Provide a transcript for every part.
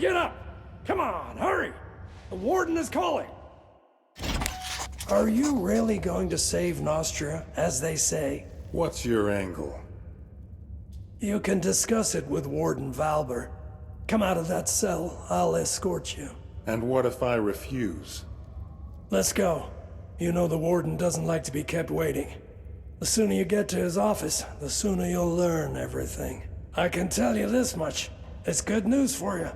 Get up! Come on, hurry! The warden is calling! Are you really going to save Nostria, as they say? What's your angle? You can discuss it with Warden Valber. Come out of that cell, I'll escort you. And what if I refuse? Let's go. You know the warden doesn't like to be kept waiting. The sooner you get to his office, the sooner you'll learn everything. I can tell you this much. It's good news for you.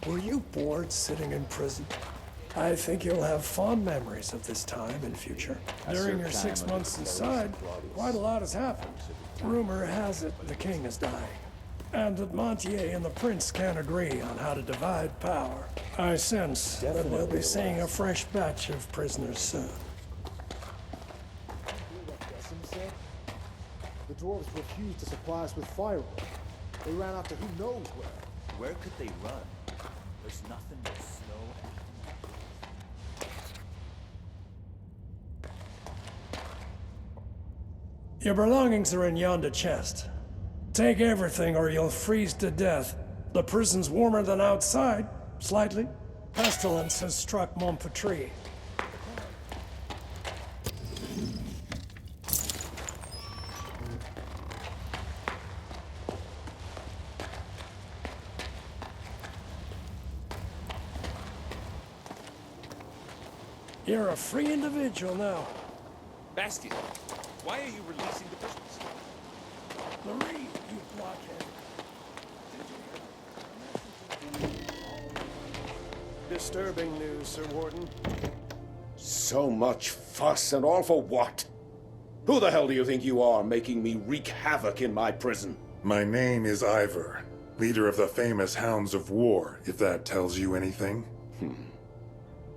Were you bored sitting in prison? I think you'll have fond memories of this time in future. During your 6 months inside, quite a lot has happened. Rumor has it the king is dying, and that Montier and the prince can't agree on how to divide power. I sense that we'll be seeing a fresh batch of prisoners soon. The dwarves refused to supply us with firewood. They ran after who knows where. Where could they run? There's nothing but snow and... Your belongings are in yonder chest. Take everything or you'll freeze to death. The prison's warmer than outside, slightly. Pestilence has struck Montpetrie. You're a free individual now. Bastion, why are you releasing the prisoners? Marie, you blockhead. Disturbing news, Sir Warden. So much fuss and all for what? Who the hell do you think you are, making me wreak havoc in my prison? My name is Ivor, leader of the famous Hounds of War, if that tells you anything.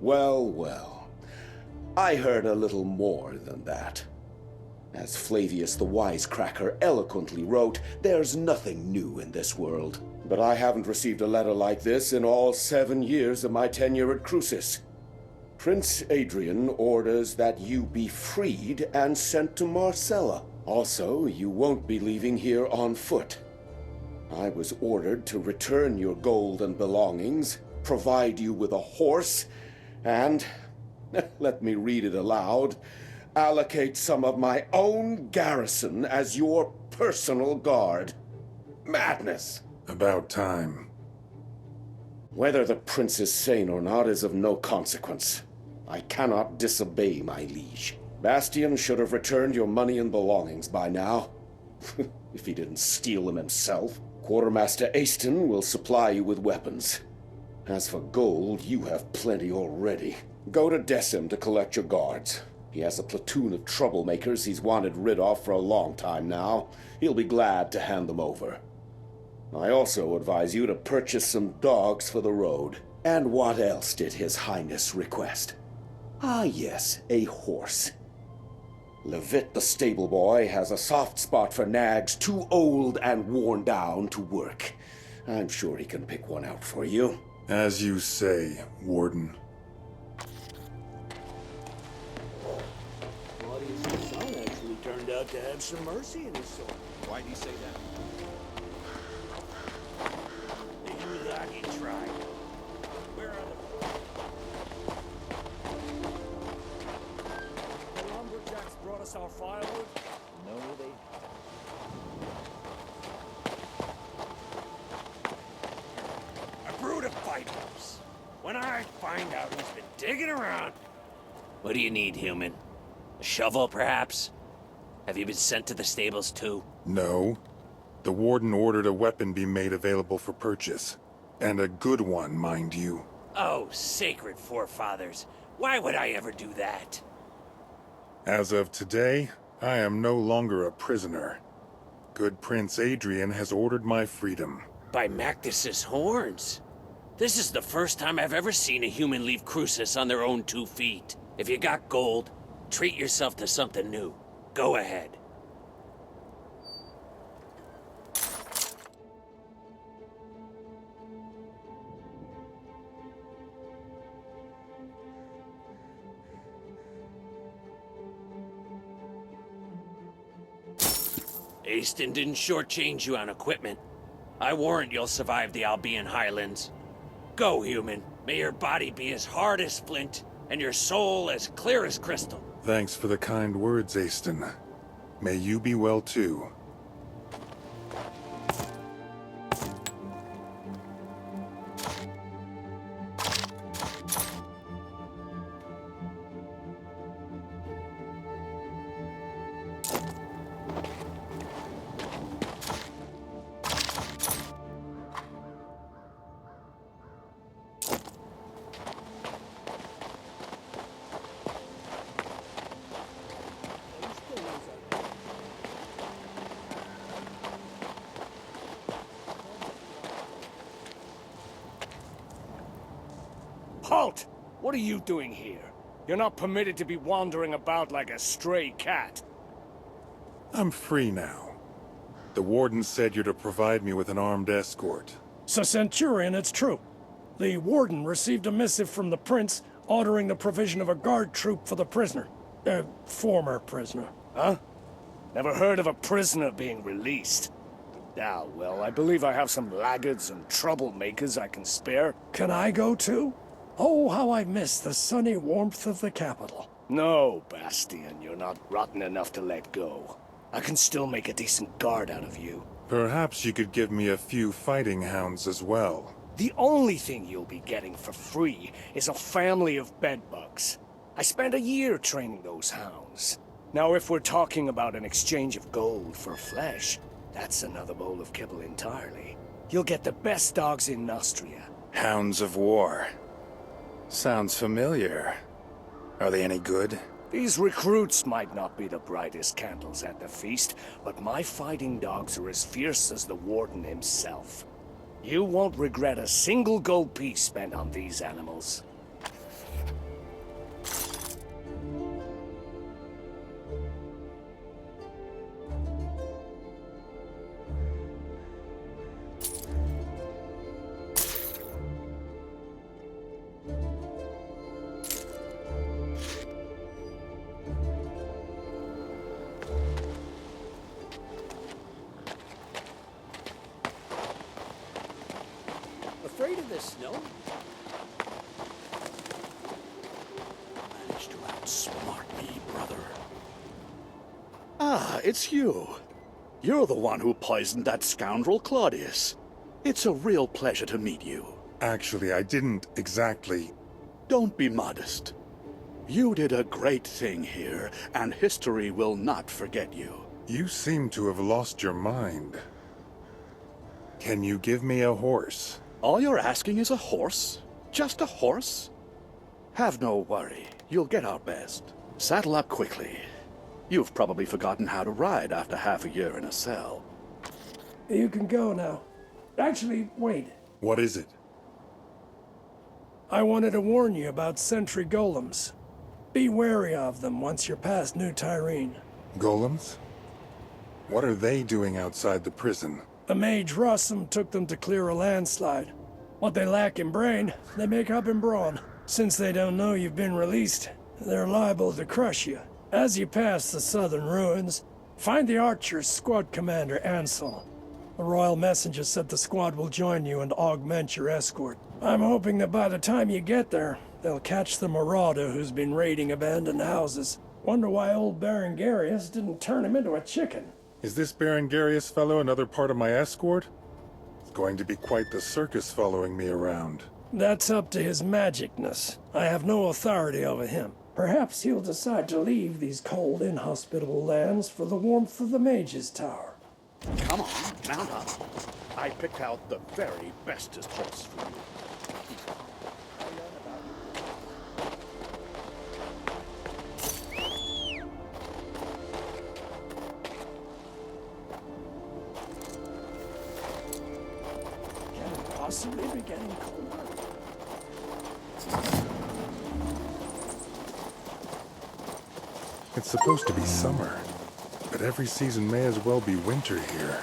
Well, well. I heard a little more than that. As Flavius the Wisecracker eloquently wrote, there's nothing new in this world. But I haven't received a letter like this in all 7 years of my tenure at Crucis. Prince Adrian orders that you be freed and sent to Marcella. Also, you won't be leaving here on foot. I was ordered to return your gold and belongings, provide you with a horse, and, let me read it aloud, allocate some of my own garrison as your personal guard. Madness! About time. Whether the prince is sane or not is of no consequence. I cannot disobey my liege. Bastion should have returned your money and belongings by now. If he didn't steal them himself. Quartermaster Aston will supply you with weapons. As for gold, you have plenty already. Go to Decim to collect your guards. He has a platoon of troublemakers he's wanted rid of for a long time now. He'll be glad to hand them over. I also advise you to purchase some dogs for the road. And what else did His Highness request? Ah yes, a horse. Levitt the stable boy has a soft spot for nags too old and worn down to work. I'm sure he can pick one out for you. As you say, Warden. Claudius' son actually turned out to have some mercy in his soul. Why'd he say that? You thought he tried. Where are the lumberjacks brought us our firewood? No, they... A brood of fighters. When I find out who's been digging around... What do you need, human? A shovel, perhaps? Have you been sent to the stables, too? No. The Warden ordered a weapon be made available for purchase. And a good one, mind you. Oh, sacred forefathers. Why would I ever do that? As of today, I am no longer a prisoner. Good Prince Adrian has ordered my freedom. By Mactus's horns. This is the first time I've ever seen a human leave Crucis on their own 2 feet. If you got gold, treat yourself to something new. Go ahead. Aston didn't shortchange you on equipment. I warrant you'll survive the Albion Highlands. Go, human. May your body be as hard as flint, and your soul as clear as crystal. Thanks for the kind words, Aston. May you be well too. Halt! What are you doing here? You're not permitted to be wandering about like a stray cat. I'm free now. The warden said you're to provide me with an armed escort. So, Centurion, it's true. The warden received a missive from the prince ordering the provision of a guard troop for the prisoner. Former prisoner. Huh? Never heard of a prisoner being released. Ah, well, I believe I have some laggards and troublemakers I can spare. Can I go too? Oh, how I miss the sunny warmth of the capital. No, Bastian, you're not rotten enough to let go. I can still make a decent guard out of you. Perhaps you could give me a few fighting hounds as well. The only thing you'll be getting for free is a family of bedbugs. I spent a year training those hounds. Now, if we're talking about an exchange of gold for flesh, that's another bowl of kibble entirely. You'll get the best dogs in Nostria. Hounds of War. Sounds familiar. Are they any good? These recruits might not be the brightest candles at the feast, but my fighting dogs are as fierce as the Warden himself. You won't regret a single gold piece spent on these animals. Afraid of the snow? Managed to outsmart me, brother. Ah, it's you. You're the one who poisoned that scoundrel Claudius. It's a real pleasure to meet you. Actually, I didn't exactly. Don't be modest. You did a great thing here, and history will not forget you. You seem to have lost your mind. Can you give me a horse? All you're asking is a horse? Just a horse? Have no worry. You'll get our best. Saddle up quickly. You've probably forgotten how to ride after half a year in a cell. You can go now. Actually, wait. What is it? I wanted to warn you about sentry golems. Be wary of them once you're past New Tyrene. Golems? What are they doing outside the prison? The mage Rossum took them to clear a landslide. What they lack in brain, they make up in brawn. Since they don't know you've been released, they're liable to crush you. As you pass the southern ruins, find the Archer's squad commander, Ansel. The royal messenger said the squad will join you and augment your escort. I'm hoping that by the time you get there, they'll catch the marauder who's been raiding abandoned houses. Wonder why old Berengarius didn't turn him into a chicken. Is this Berengarius fellow another part of my escort? It's going to be quite the circus following me around. That's up to his magicness. I have no authority over him. Perhaps he'll decide to leave these cold, inhospitable lands for the warmth of the Mage's Tower. Come on, mount up. I picked out the very bestest horse for you. Can it possibly be getting colder? It's supposed to be summer, but every season may as well be winter here.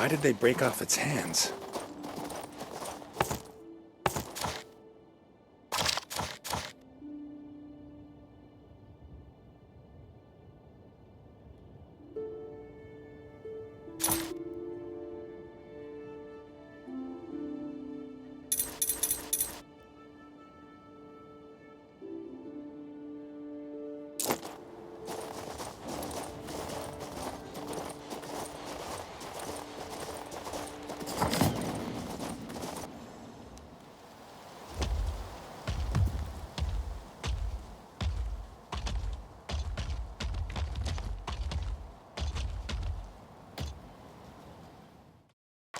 Why did they break off its hands?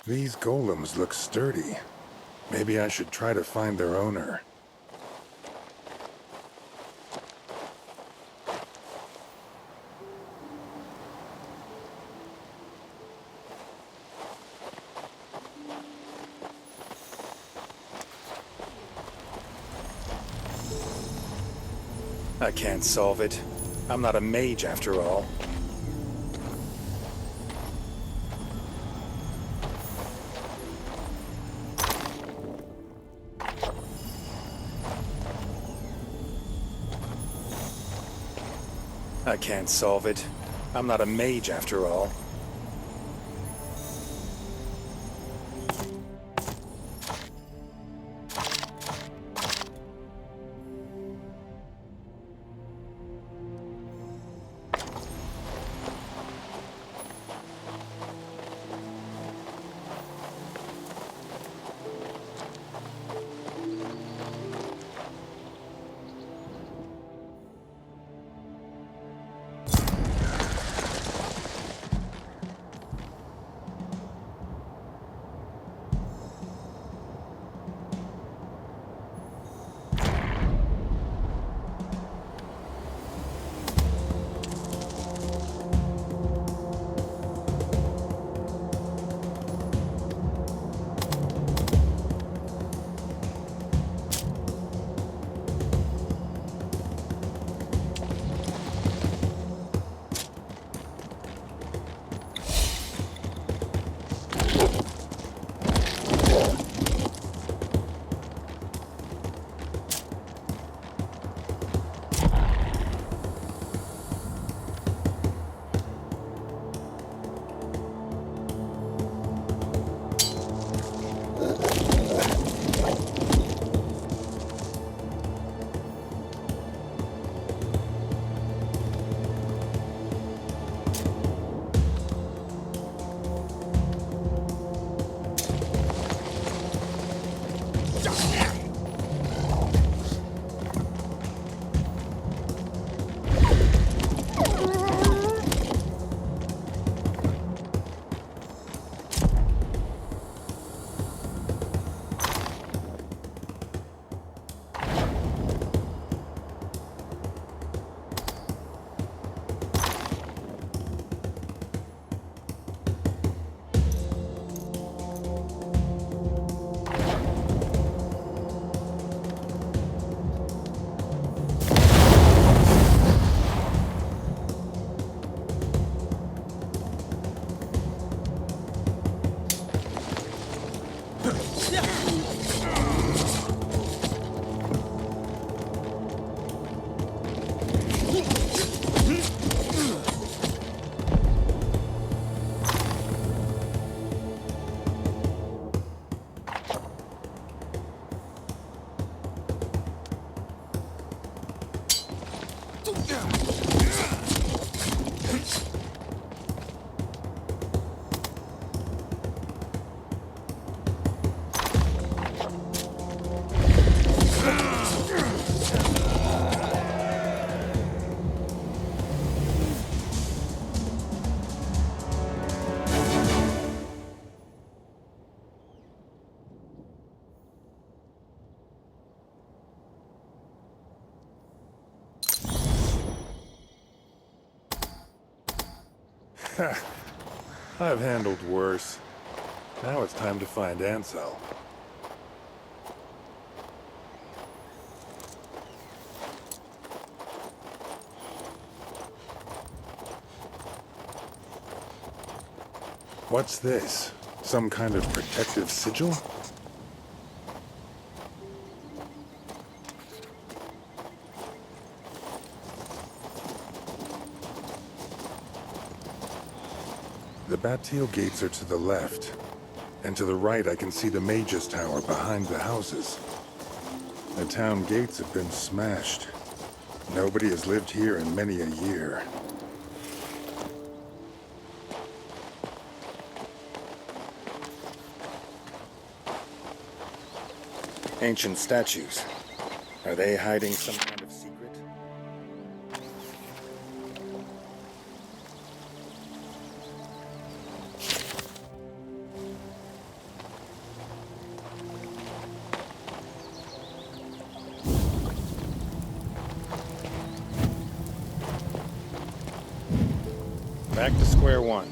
These golems look sturdy. Maybe I should try to find their owner. I can't solve it. I'm not a mage after all. I can't solve it. I'm not a mage after all. I've handled worse. Now it's time to find Ansel. What's this? Some kind of protective sigil? The Bastille gates are to the left, and to the right I can see the Mage's Tower behind the houses. The town gates have been smashed. Nobody has lived here in many a year. Ancient statues. Are they hiding some kind of secret? Back to square one.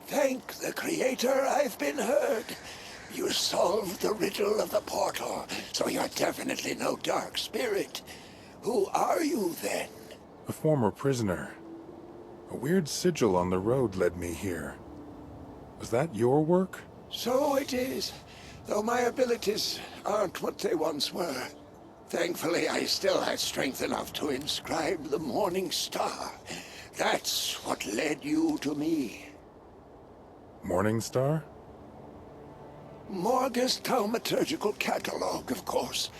Thank the Creator, I've been heard. You solved the riddle of the portal, so you're definitely no dark spirit. Who are you, then? A former prisoner. A weird sigil on the road led me here. Was that your work? So it is, though my abilities aren't what they once were. Thankfully, I still had strength enough to inscribe the Morning Star. That's what led you to me. Morning Star? Morga's thaumaturgical catalog, of course.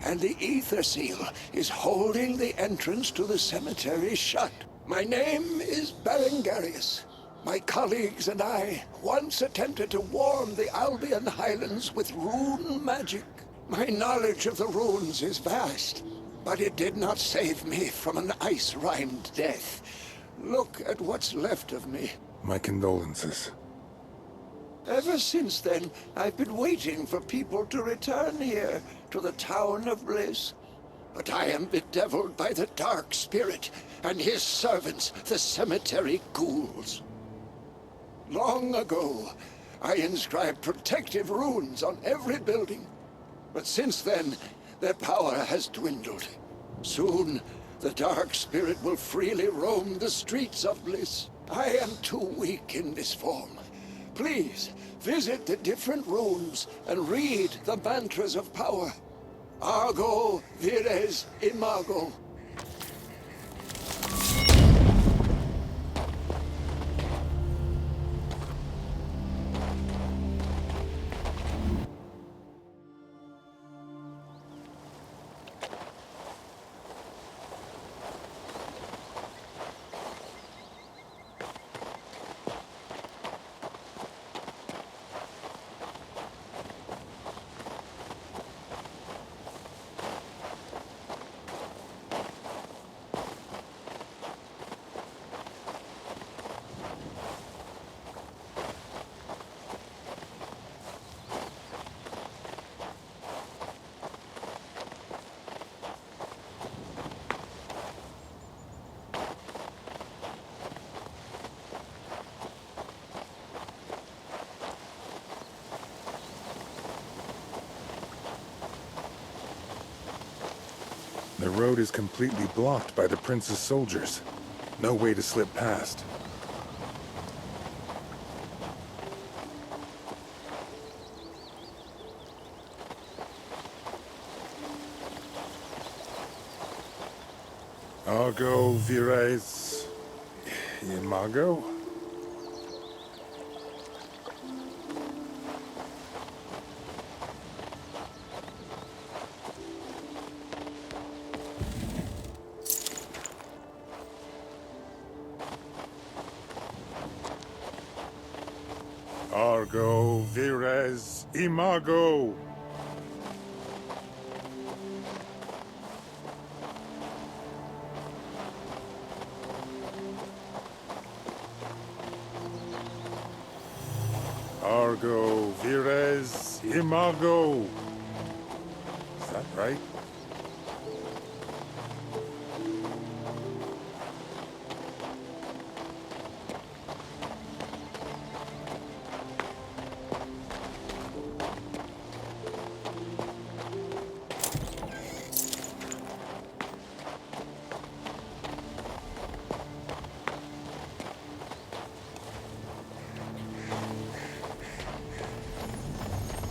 And the Ether Seal is holding the entrance to the cemetery shut. My name is Berengarius. My colleagues and I once attempted to warm the Albion Highlands with rune magic. My knowledge of the runes is vast, but it did not save me from an ice-rimed death. Look at what's left of me. My condolences. Ever since then, I've been waiting for people to return here, to the Town of Bliss. But I am bedeviled by the Dark Spirit and his servants, the cemetery ghouls. Long ago, I inscribed protective runes on every building. But since then, their power has dwindled. Soon, the Dark Spirit will freely roam the streets of Bliss. I am too weak in this form. Please, visit the different rooms and read the mantras of power. Argo Vires Imago. The road is completely blocked by the Prince's soldiers. No way to slip past. Argo Vires Imago? Argo Vires Imago! Argo Vires Imago! Is that right?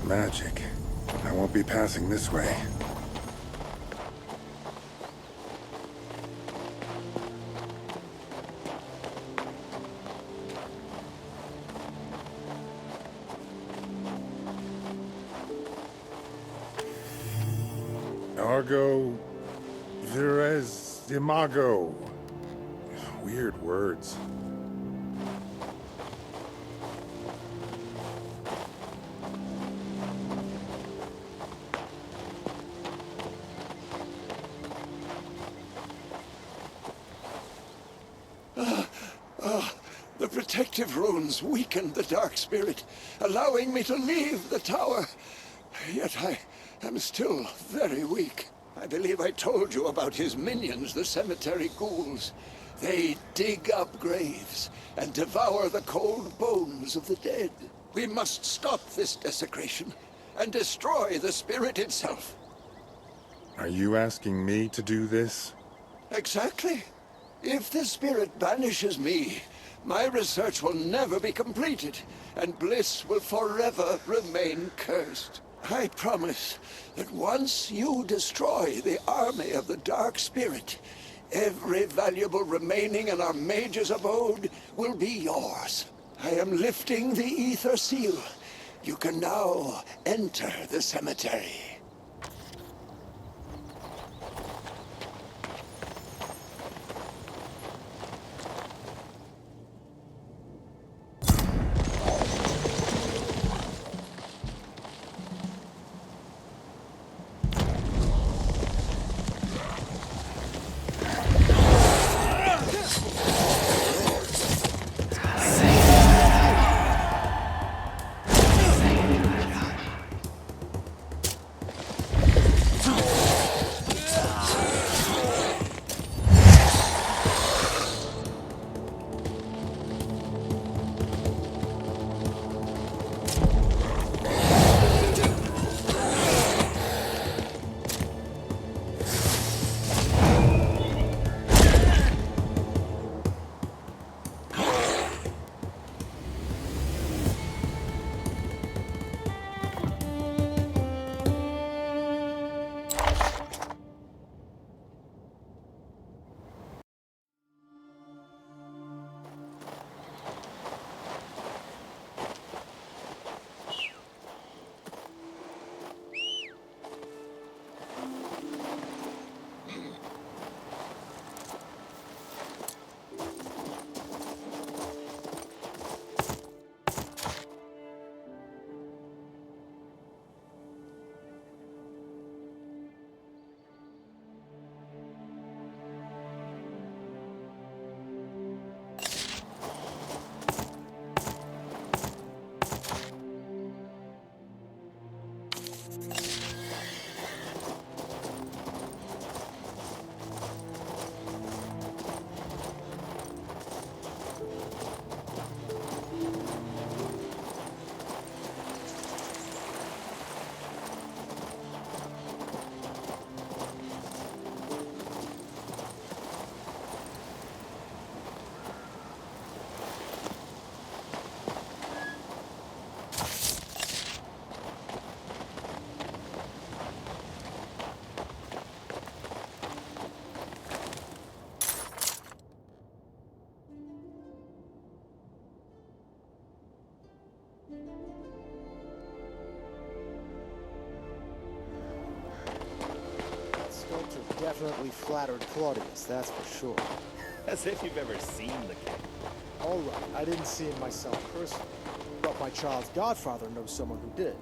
Magic. I won't be passing this way. Argo Vires Imago. Weird words. The protective runes weakened the Dark Spirit, allowing me to leave the tower. Yet I am still very weak. I believe I told you about his minions, the cemetery ghouls. They dig up graves and devour the cold bones of the dead. We must stop this desecration and destroy the spirit itself. Are you asking me to do this? Exactly. If the spirit banishes me, my research will never be completed, and Bliss will forever remain cursed. I promise that once you destroy the army of the Dark Spirit, every valuable remaining in our mage's abode will be yours. I am lifting the Ether Seal. You can now enter the cemetery. That sculpture definitely flattered Claudius, that's for sure. As if you've ever seen the king. All right, I didn't see him myself personally, but my child's godfather knows someone who did,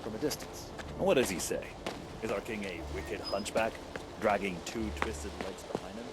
from a distance. And what does he say? Is our king a wicked hunchback, dragging two twisted legs behind him?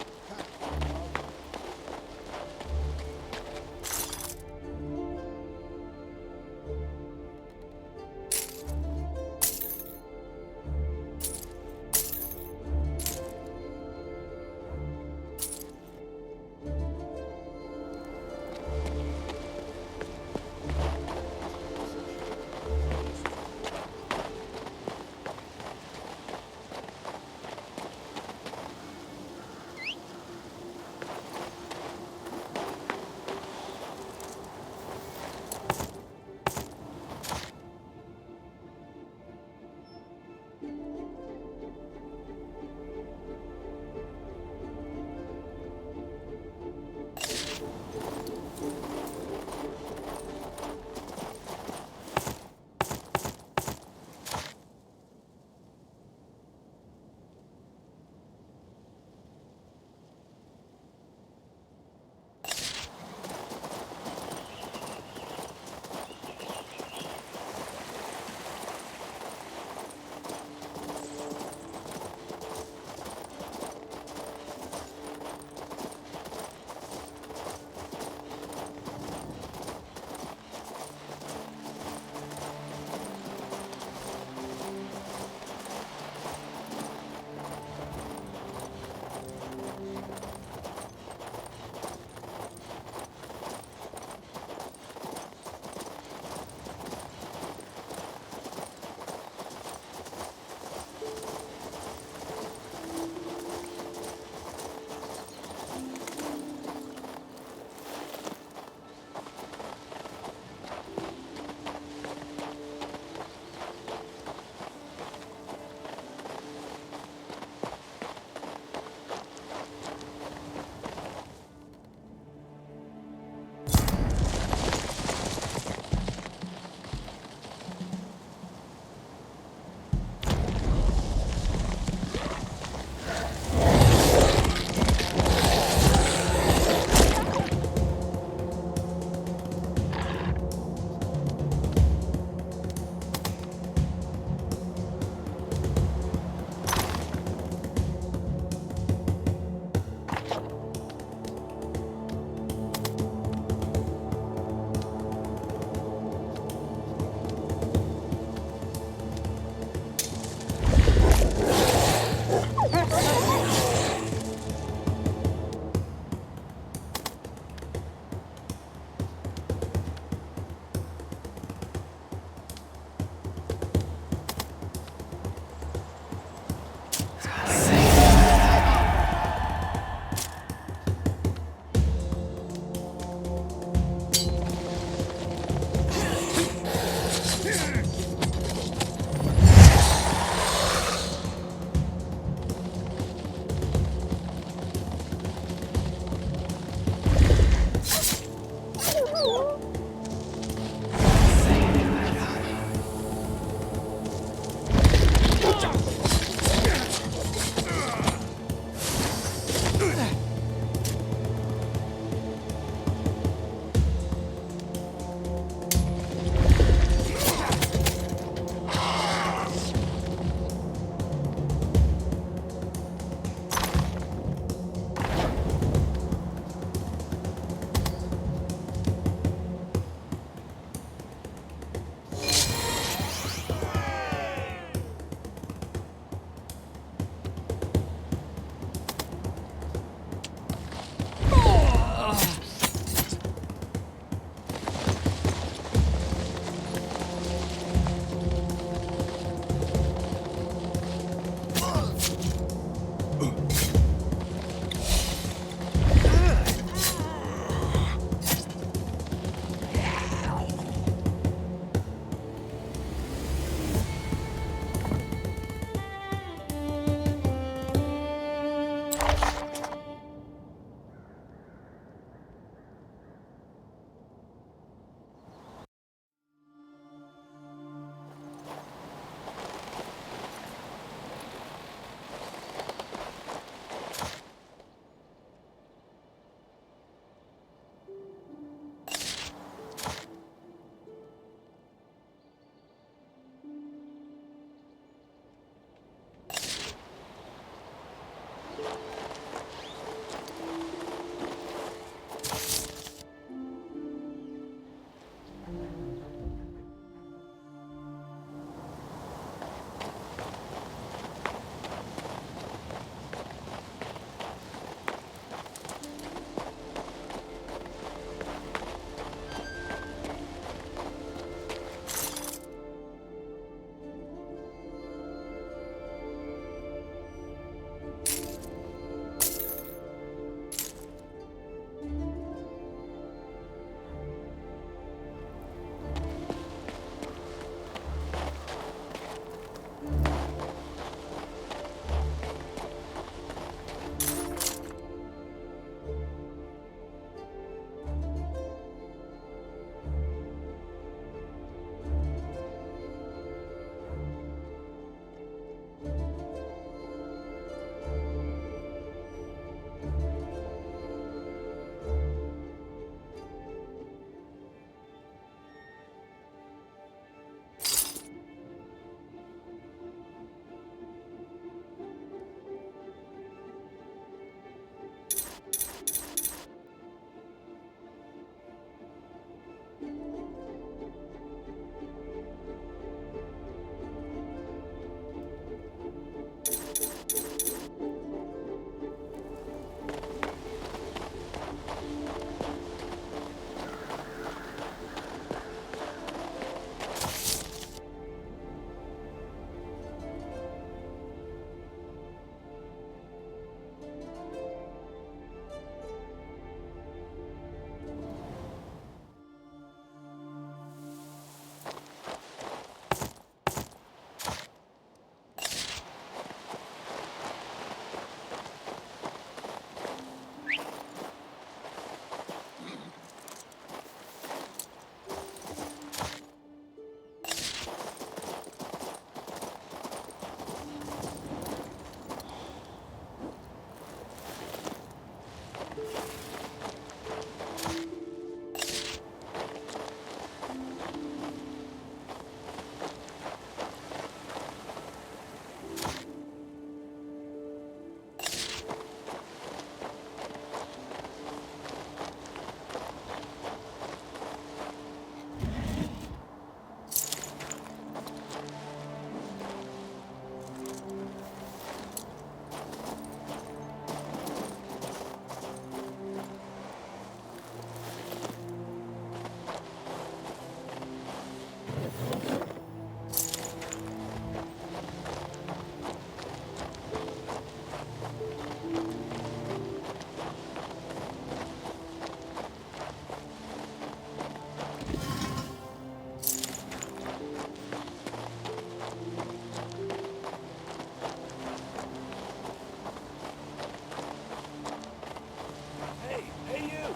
Hey, you!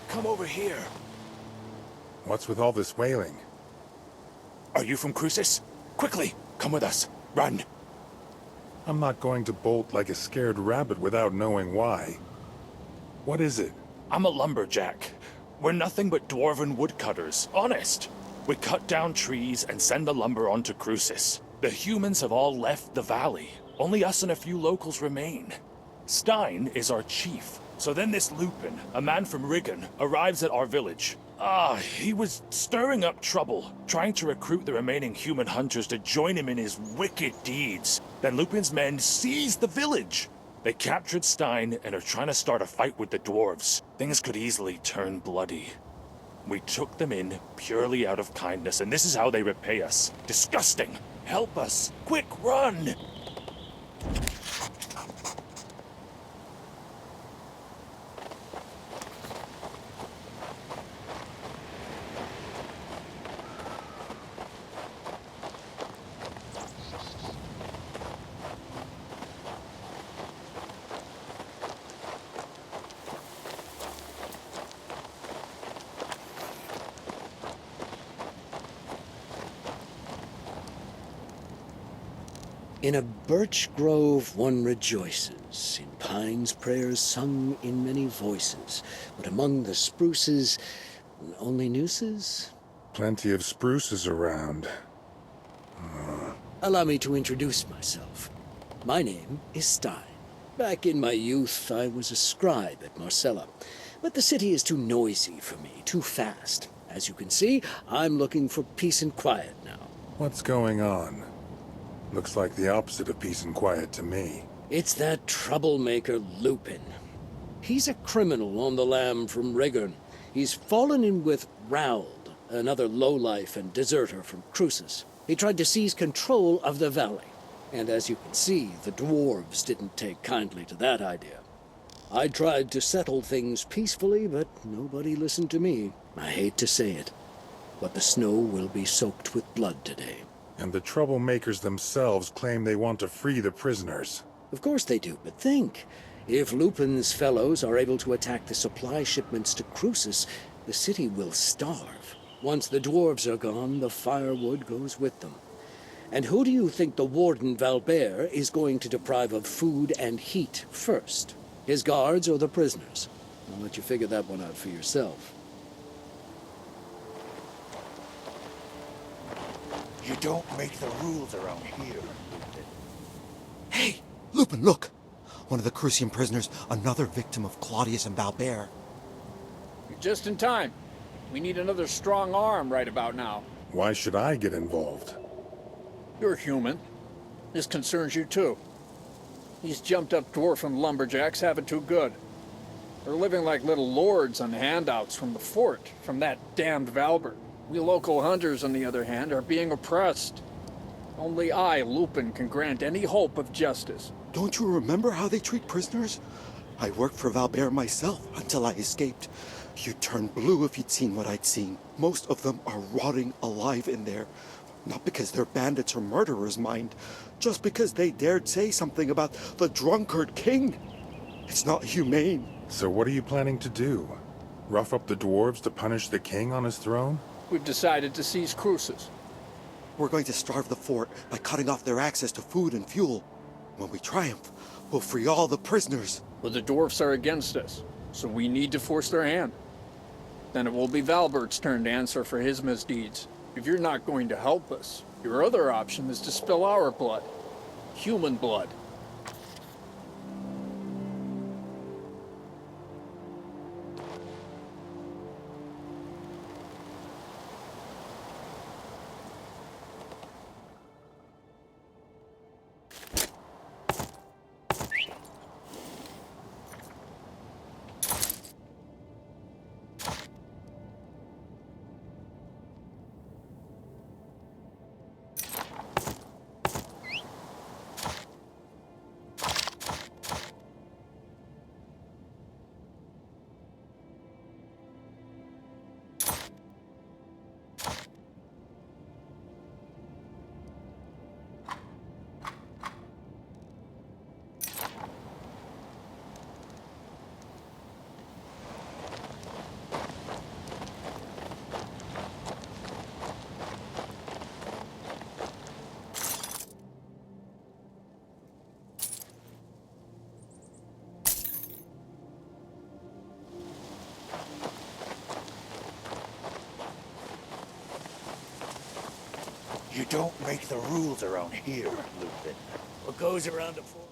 Come over here. What's with all this wailing? Are you from Crucis? Quickly, come with us. Run. I'm not going to bolt like a scared rabbit without knowing why. What is it? I'm a lumberjack. We're nothing but dwarven woodcutters, honest. We cut down trees and send the lumber onto Crucis. The humans have all left the valley. Only us and a few locals remain. Stein is our chief. So then this Lupin, a man from Rigon, arrives at our village. He was stirring up trouble, trying to recruit the remaining human hunters to join him in his wicked deeds. Then Lupin's men seized the village. They captured Stein and are trying to start a fight with the dwarves. Things could easily turn bloody. We took them in purely out of kindness, and this is how they repay us. Disgusting! Help us! Quick, run! In a birch grove one rejoices, in pines prayers sung in many voices, but among the spruces, only nooses? Plenty of spruces around. Allow me to introduce myself. My name is Stein. Back in my youth, I was a scribe at Marcella, but the city is too noisy for me, too fast. As you can see, I'm looking for peace and quiet now. What's going on? Looks like the opposite of peace and quiet to me. It's that troublemaker Lupin. He's a criminal on the lam from Rigon. He's fallen in with Raold, another lowlife and deserter from Crucis. He tried to seize control of the valley. And as you can see, the dwarves didn't take kindly to that idea. I tried to settle things peacefully, but nobody listened to me. I hate to say it, but the snow will be soaked with blood today. And the troublemakers themselves claim they want to free the prisoners. Of course they do, but think. If Lupin's fellows are able to attack the supply shipments to Crucis, the city will starve. Once the dwarves are gone, the firewood goes with them. And who do you think the warden Valbert is going to deprive of food and heat first? His guards or the prisoners? I'll let you figure that one out for yourself. You don't make the rules around here. Hey, Lupin, look! One of the Crucian prisoners, another victim of Claudius and Valbert. You're just in time. We need another strong arm right about now. Why should I get involved? You're human. This concerns you too. These jumped-up dwarfen lumberjacks have it too good. They're living like little lords on handouts from the fort, from that damned Valbert. We local hunters, on the other hand, are being oppressed. Only I, Lupin, can grant any hope of justice. Don't you remember how they treat prisoners? I worked for Valbert myself until I escaped. You'd turn blue if you'd seen what I'd seen. Most of them are rotting alive in there. Not because they're bandits or murderers, mind. Just because they dared say something about the drunkard king. It's not humane. So what are you planning to do? Rough up the dwarves to punish the king on his throne? We've decided to seize Crucis. We're going to starve the fort by cutting off their access to food and fuel. When we triumph, we'll free all the prisoners. But the dwarfs are against us, so we need to force their hand. Then it will be Valbert's turn to answer for his misdeeds. If you're not going to help us, your other option is to spill our blood. Human blood. You don't make the rules around here, Lupin. What goes around the forest?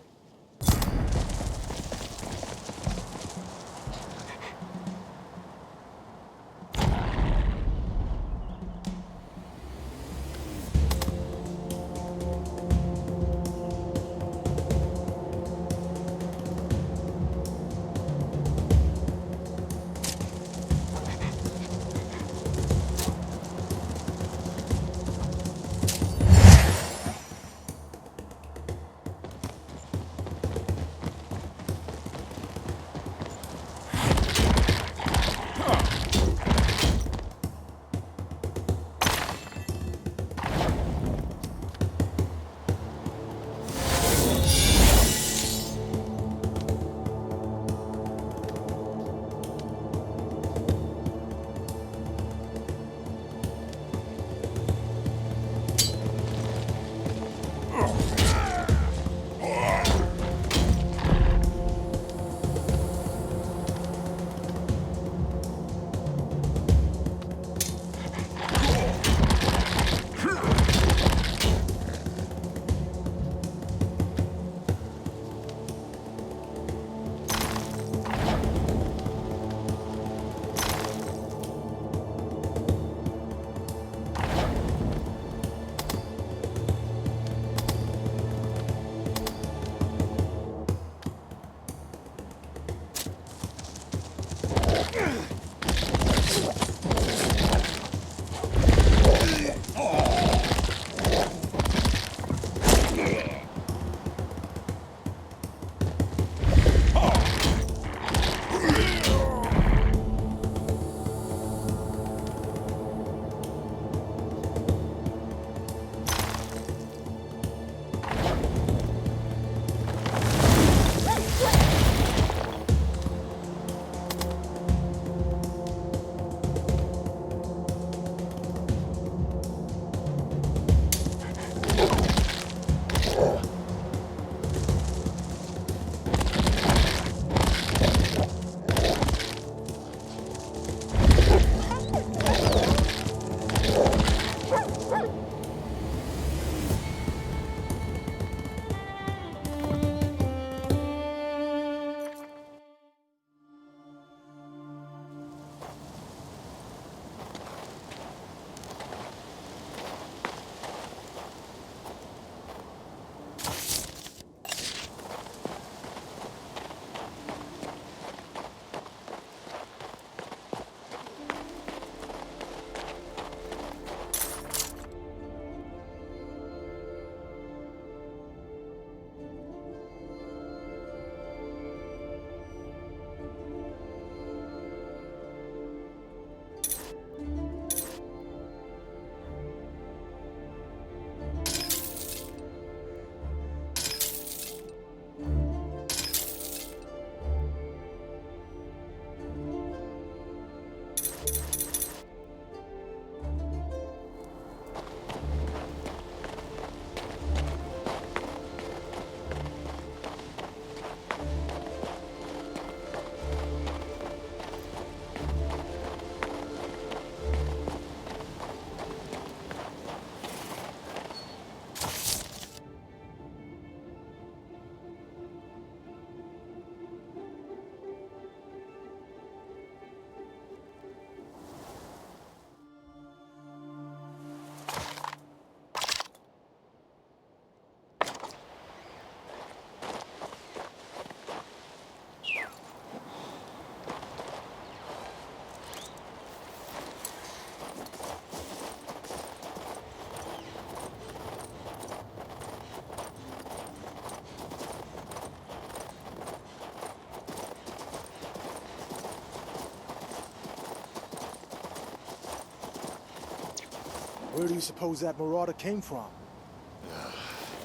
Where do you suppose that marauder came from?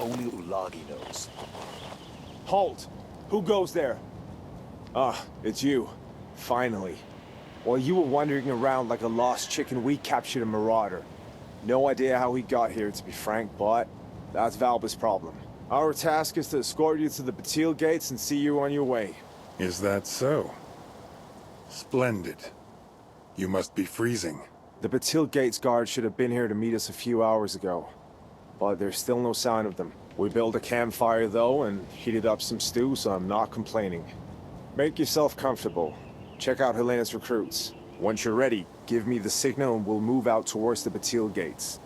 Only Ulagi knows. Halt! Who goes there? Ah, it's you. Finally. While you were wandering around like a lost chicken, we captured a marauder. No idea how he got here, to be frank, but that's Valba's problem. Our task is to escort you to the Batil Gates and see you on your way. Is that so? Splendid. You must be freezing. The Batil Gates guard should have been here to meet us a few hours ago, but there's still no sign of them. We built a campfire, though, and heated up some stew, so I'm not complaining. Make yourself comfortable. Check out Helena's recruits. Once you're ready, give me the signal and we'll move out towards the Batil Gates.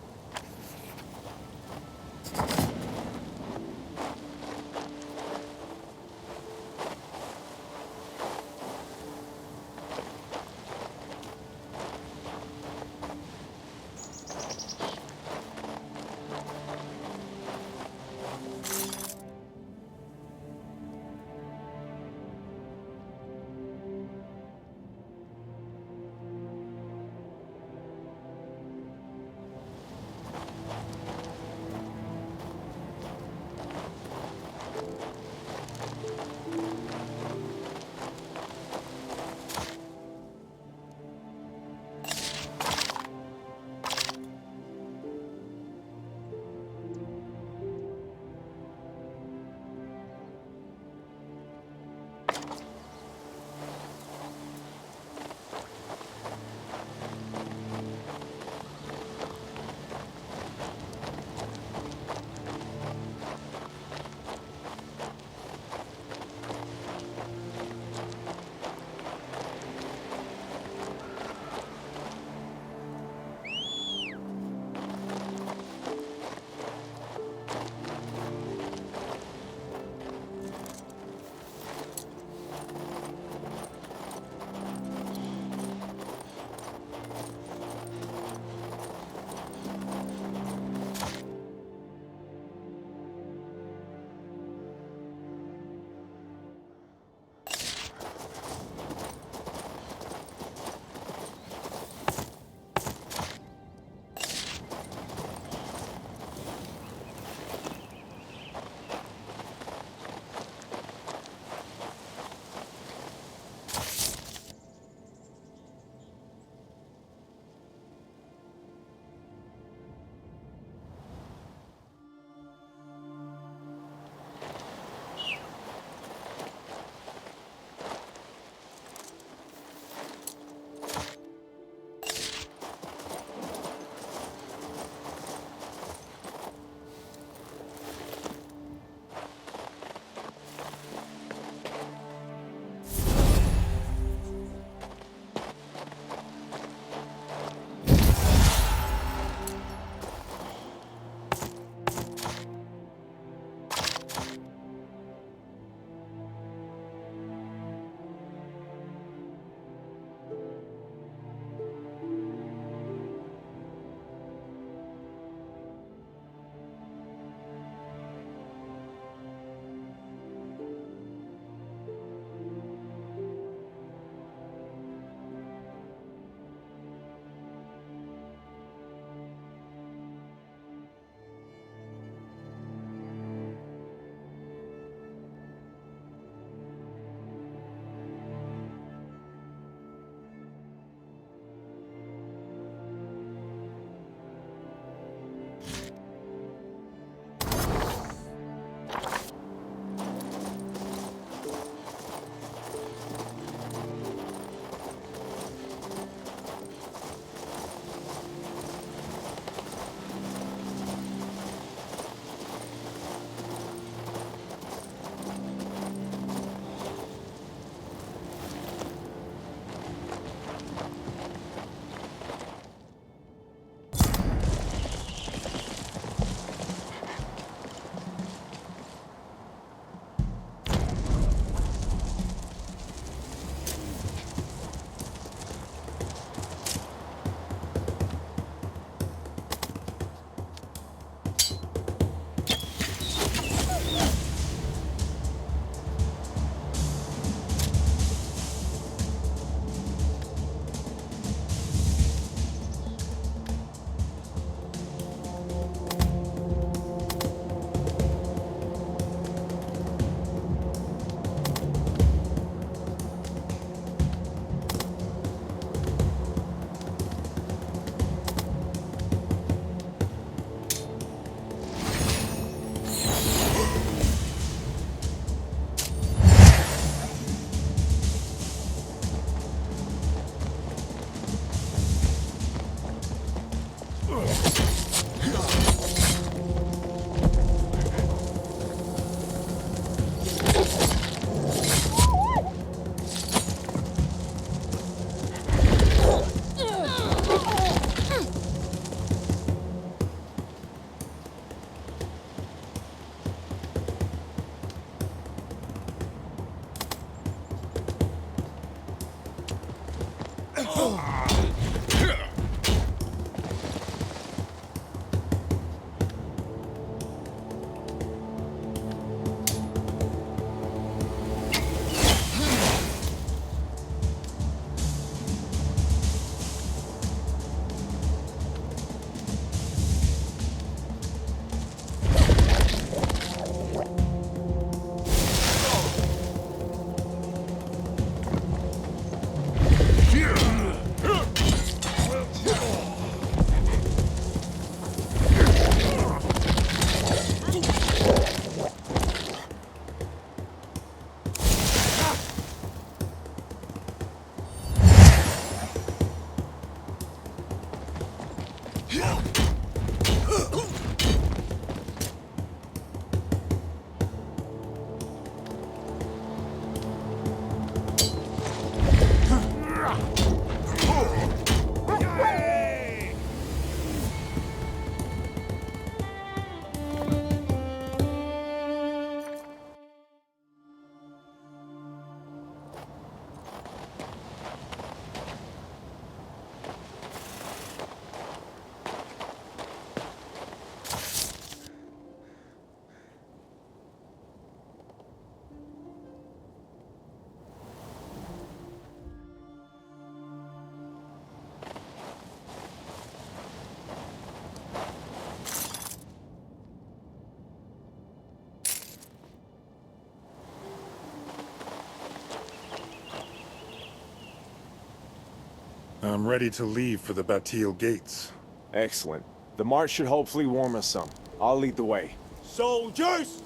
I'm ready to leave for the Batil Gates. Excellent. The march should hopefully warm us some. I'll lead the way. Soldiers!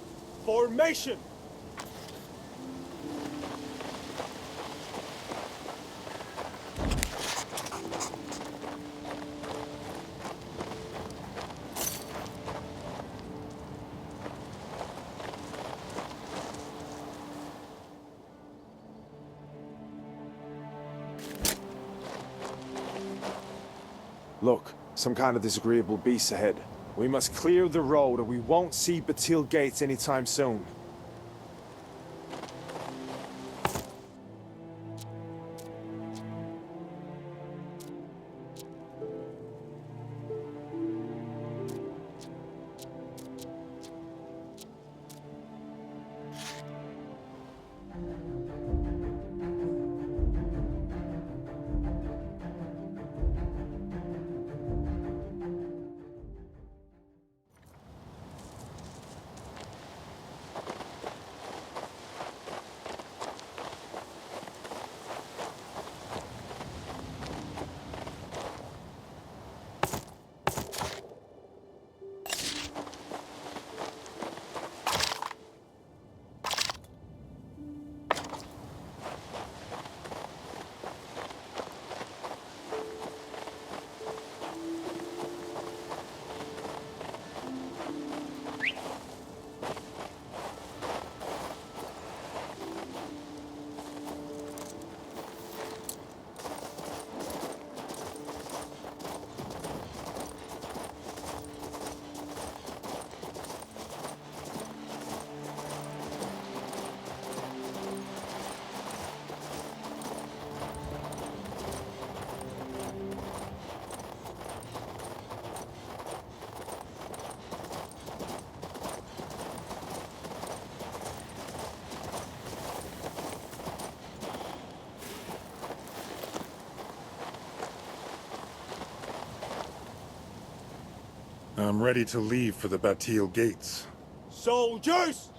Formation! Look, some kind of disagreeable beast ahead. We must clear the road or we won't see Batil Gates anytime soon. I'm ready to leave for the Batil Gates. Soldiers!